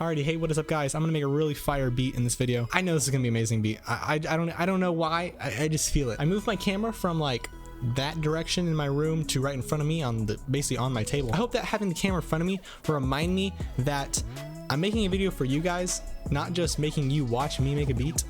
Alrighty, hey, what is up, guys? I'm gonna make a really fire beat in this video. I know this is gonna be an amazing beat. I don't know why. I just feel it. I moved my camera from like that direction in my room to right in front of me on the basically on my table. I hope that having the camera in front of me will remind me that I'm making a video for you guys, not just making you watch me make a beat.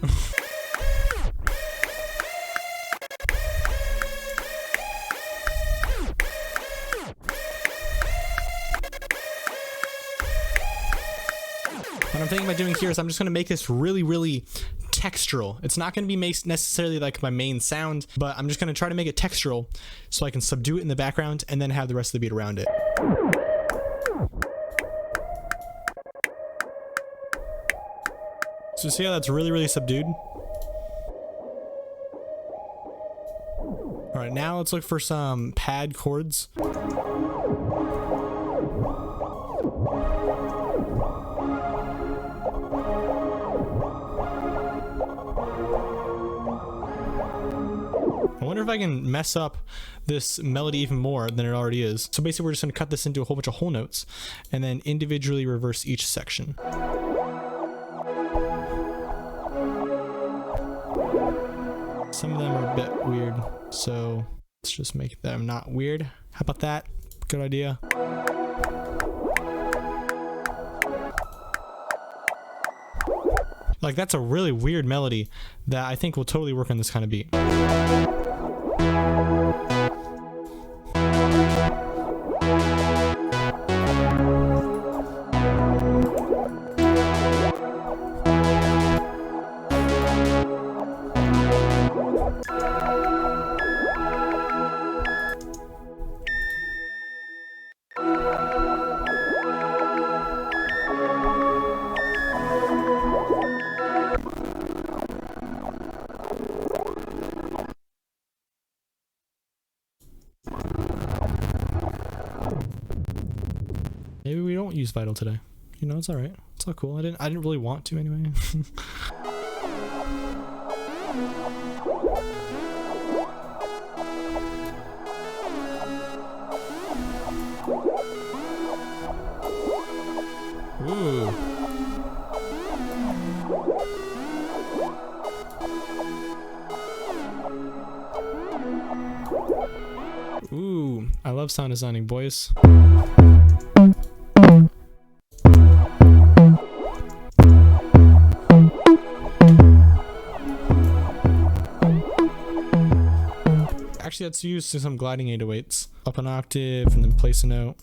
What I'm thinking about doing here is I'm just going to make this really textural. It's not going to be necessarily like my main sound, but I'm just going to try to make it textural so I can subdue it in the background and then have the rest of the beat around it. So see how that's really subdued? Alright, now let's look for some pad chords. I wonder if I can mess up this melody even more than it already is. So basically we're just going to cut this into a whole bunch of whole notes and then individually reverse each section. Some of them are a bit weird, so let's just make them not weird. How about that? Good idea. Like, that's a really weird melody that I think will totally work on this kind of beat. Maybe we don't use Vital today. You know, it's all right. It's all cool. I didn't really want to anyway. Ooh. Ooh, I love sound designing, boys. Actually, let's use some gliding 808s. Up an octave and then place a note.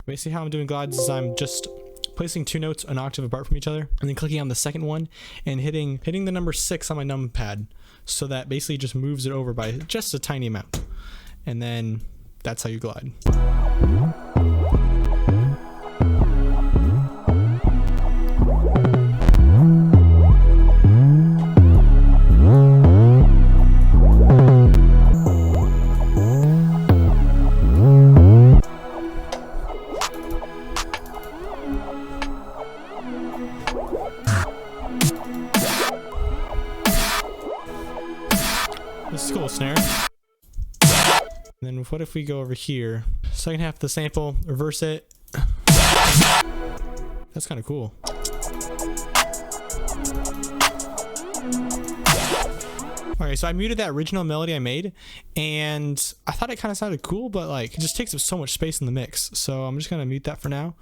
Basically how I'm doing glides is I'm just placing two notes an octave apart from each other and then clicking on the second one and hitting the number 6 on my numpad, so that basically just moves it over by just a tiny amount. And then that's how you glide. This is cool, snare. And then what if we go over here? Second half of the sample, reverse it. That's kind of cool. Alright, so I muted that original melody I made, and I thought it kind of sounded cool, but like it just takes up so much space in the mix. So I'm just gonna mute that for now,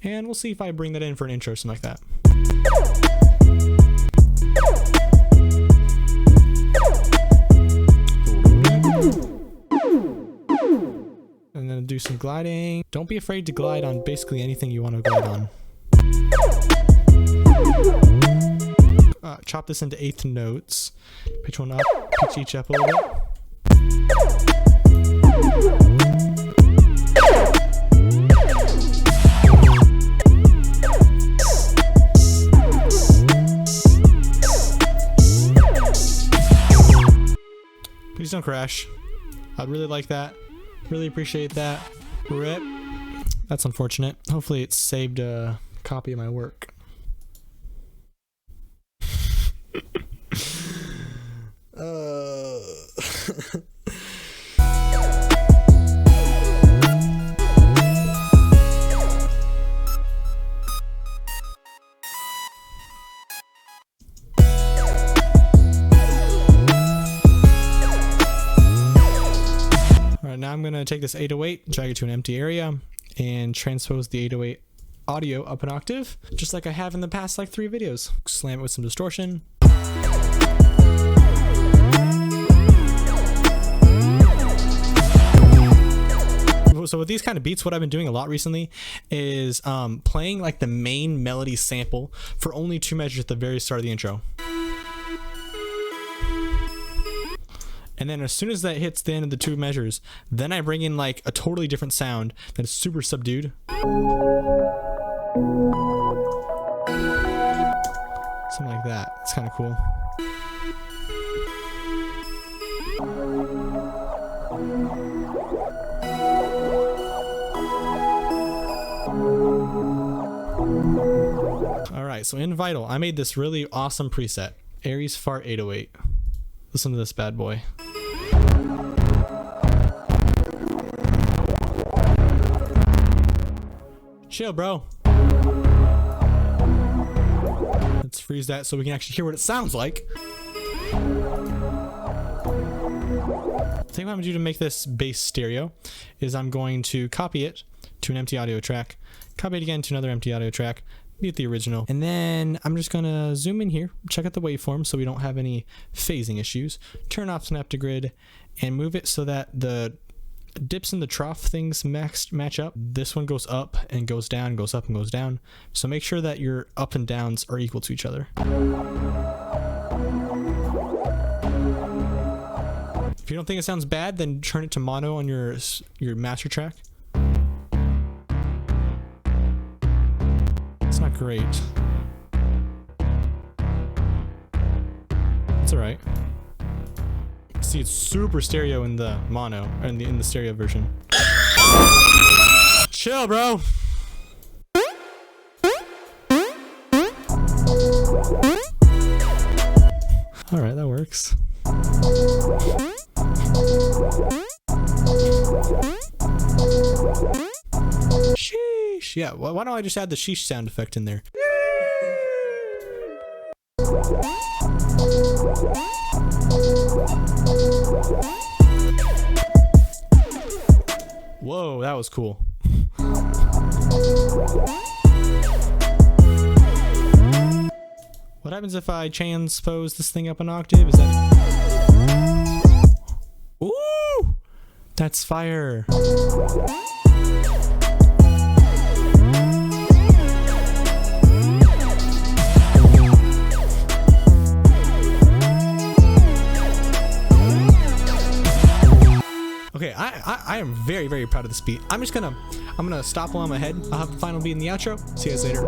and we'll see if I bring that in for an intro or something like that. And then do some gliding. Don't be afraid to glide on basically anything you want to glide on. Chop this into 8th notes. Pitch one up, pitch each up a little bit. Please don't crash. I'd really like that. Really appreciate that. RIP. That's unfortunate. Hopefully it saved a copy of my work. All right, now I'm gonna take this 808, drag it to an empty area, and transpose the 808 audio up an octave, just like I have in the past like 3 videos. Slam it with some distortion. So with these kind of beats, what I've been doing a lot recently is playing like the main melody sample for only 2 measures at the very start of the intro. And then as soon as that hits the end of the 2 measures, then I bring in like a totally different sound that is super subdued. Something like that. It's kind of cool. All right, so in Vital, I made this really awesome preset, Aries Fart 808. Listen to this bad boy. Chill, bro. Let's freeze that so we can actually hear what it sounds like. The thing I'm gonna do to make this bass stereo is I'm going to copy it to an empty audio track, copy it again to another empty audio track, mute the original, and then I'm just gonna zoom in here, check out the waveform so we don't have any phasing issues, turn off snap to grid, and move it so that the dips in the trough things match up. This one goes up and goes down, goes up and goes down. So make sure that your up and downs are equal to each other. If you don't think it sounds bad, then turn it to mono on your master track. It's not great. It's alright. See, it's super stereo in the mono, or in the stereo version. Chill, bro. All right, that works. Sheesh. Yeah, why don't I just add the sheesh sound effect in there? Whoa, that was cool. What happens if I transpose this thing up an octave? Is that... Ooh! That's fire. Okay, I am very, very proud of this beat. I'm gonna stop while I'm ahead. I'll have the final beat in the outro. See you guys later.